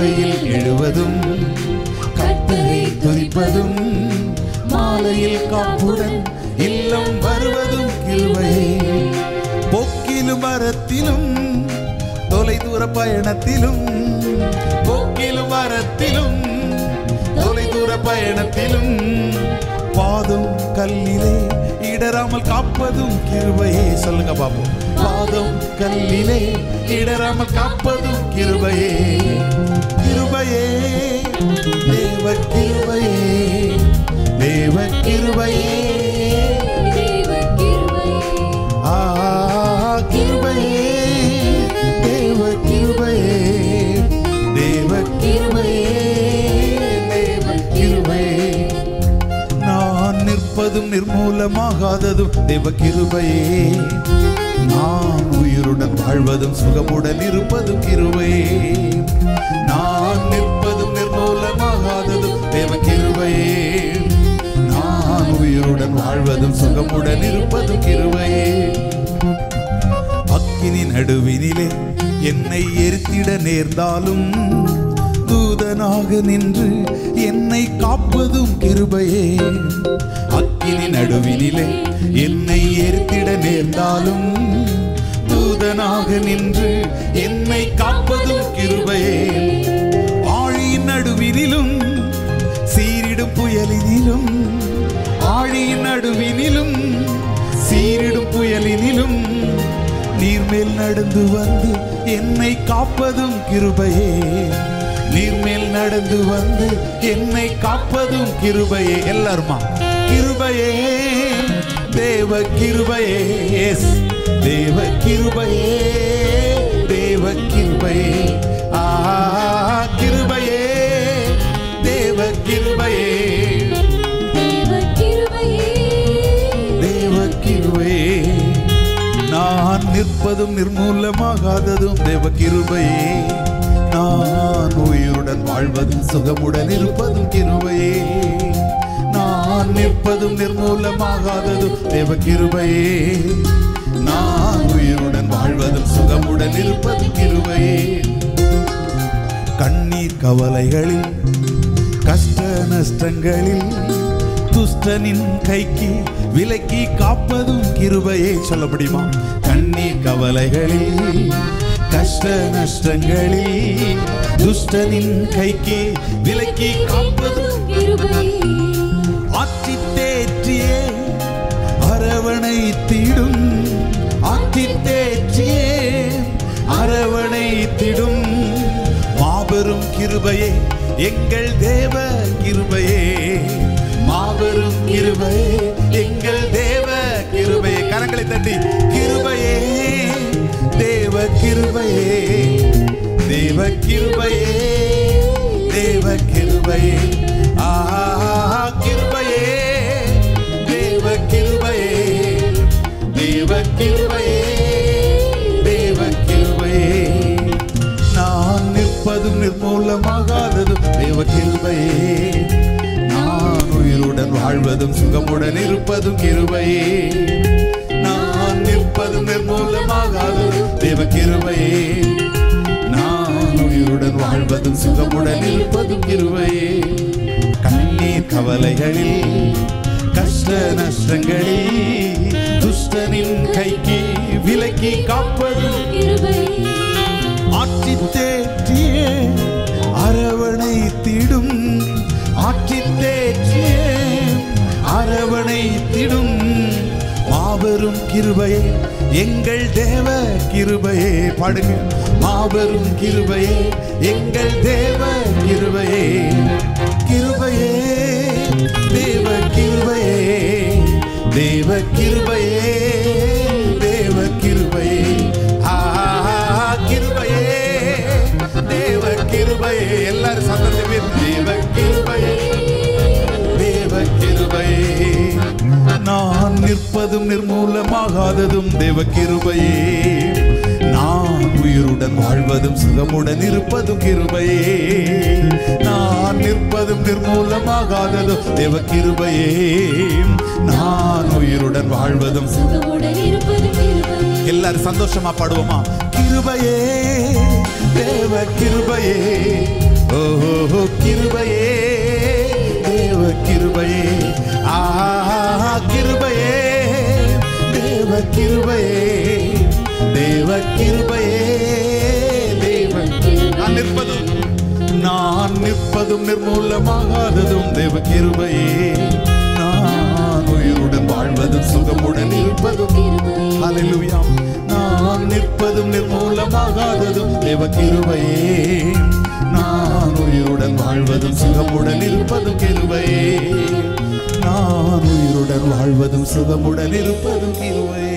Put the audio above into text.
காலையில் எழுவதும் கர்த்தரை துதிப்பதும் மாலையில் காப்புடன் இல்லம் வருவதும் கிருபையே. போக்கிலும் வரத்திலும் தொலைதூர பயணத்திலும் போக்கிலும் வரத்திலும் தொலைதூர பயணத்திலும் பாதம் கல்லிலே இடராமல் காப்பதும் கிருபையே. சொல்லுங்க பாப்போம். பாதம் கல்லிலே இடராமல் காப்பதும் கிருபையே. கிருபையே தேவ கிருபையே தேவ கிருபையே கிருபையே தேவ கிருபையே தேவ கிருபையே தேவ கிருபையே. நான் நிற்பதும் நிர்மூலமாகாததும் தேவ கிருபையே. நான் உயிருடன் வாழ்வதும் சுகமுடன் இருப்பதும் கிருபையே. நான் நிற்பதும் நிர்மூலமாகாததும் தேவ கிருபையே. நான் உயிருடன் வாழ்வதும் சுகமுடன் இருப்பதும் கிருபையே. அக்கினி நடுவினிலே என்னை எரித்திட நேர்ந்தாலும் தூதனாக நின்று என்னை காப்பதும் கிருபையே. அக்கினி நடுவினிலே என்னை எரித்திட நேர்ந்தாலும் தூதனாக நின்று என்னை காப்பதும் கிருபையே. ஆழியின் நடுவினிலும் சீரிடும் புயலினிலும் ஆழியின் நடுவினிலும் சீரிடும் புயலினிலும் நீர்மேல் நடந்து வந்து என்னை காப்பதும் கிருபையே. நீர்மேல் நடந்து வந்து என்னை காப்பதும் கிருபையே. எல்லாருமா கிருபையே தேவ கிருபையே தேவ கிருபையே தேவ கிருபையே. கிருபையே தேவ கிருபையே தேவ கிருபையே. நான் நிற்பதும் நிர்மூலமாகாததும் தேவ கிருபையே. நான் உயிருடன் வாழ்வதும் சுகமுடன் இருப்பதும் கிருபையே. நான் நிற்பதும் நிர்மூலமாகாததும் தேவ கிருபையே. நான் உயிருடன் வாழ்வதும் சுகமுடன் இருப்பதும் கிருபையே. கண்ணீர் கவலைகளில் கஷ்ட நஷ்டங்களில் துஷ்டனின் கைக்கு விலக்கி காப்பதும் கிருபையே. சொல்ல முடியுமா? கண்ணீர் கவலைகளில் கஷ்ட நஷ்டங்களில் துஷ்டனின் கைக்கு விலக்கி காப்பதும் கிருபையே. ஆற்றி தேற்றியே அரவணைத்திடும் ஆற்றி தேற்றியே அரவணைத்திடும் மாபெரும் கிருபையே எங்கள் தேவ கிருபையே. மாபெரும் கிருபையே எங்கள் தேவ கிருபையே. கரங்களை தட்டி கிருபையே தேவ கிருபையே தேவ கிருபையே தேவ கிருபையே. கிருபையே தேவ கிருபையே தேவ கிருபையே தேவ கிருபையே. நான் நிற்பதும் நிர்மூலமாகாததும் தேவ கிருபையே. நான் உயிருடன் வாழ்வதும் சுகமுடன் இருப்பதும் கிருபையே. நான் நிற்பதும் நிர்மூலமாகாததும் தேவ கிருபையே. நான் உயிருடன் வாழ்வதும் சுகமுடன் இருப்பதும் கிருபையே. கண்ணீர் கவலைகளில் கஷ்ட நஷ்டங்களில் துஷ்டனின் கைக்கு விலக்கி காப்பதும் கிருபையே. ஆற்றி தேற்றியே அரவணைத்திடும் ஆற்றி தேற்றியே அரவணைத்திடும் மாபெரும் கிருபையே எங்கள் தேவ கிருபையே. பாடுங்க. மாபெரும் கிருபையே எங்கள் தேவ கிருபையே. கிருபையே தேவ கிருபையே தேவ கிருபையே தேவ கிருபையே. கிருபையே தேவ கிருபையே. எல்லாரும் சத்தத்தை தேவ கிருபையே தேவ கிருபையே. நான் நிற்பதும் நிர்மூலமாகாததும் தேவ கிருபையே. நான் உயிருடன் வாழ்வதும் சுகமுடன் இருப்பதும் கிருபையே. நான் நிற்பதும் நிர்மூலமாகாததும் தேவ கிருபையே. நான் உயிருடன் வாழ்வதும் சுகமுடன் இருப்பதும் கிருபையே. எல்லாரும் சந்தோஷமா பாடுவோமா? கிருபையே தேவ கிருபையே ஓ கிருபையே தேவ கிருபையே கிருபையே தேவ கிருபையே தேவ கிருபையே தேவ நான் நிற்பதும் நிர்மூலமாகாததும் தேவ கிருபையே நான் உயிருடன் வாழ்வதும் சுகமுடன் இருப்பதும் ஹல்லேலூயா நான் நிற்பதும் நிர்மூலமாகாததும் தேவ கிருபையே நான் உயிருடன் வாழ்வதும் சுகமுடன் இருப்பதும் கிருபையே நான் உயிருடன் வாழ்வதும் சுகமுடன் இருப்பதும் கிருபையே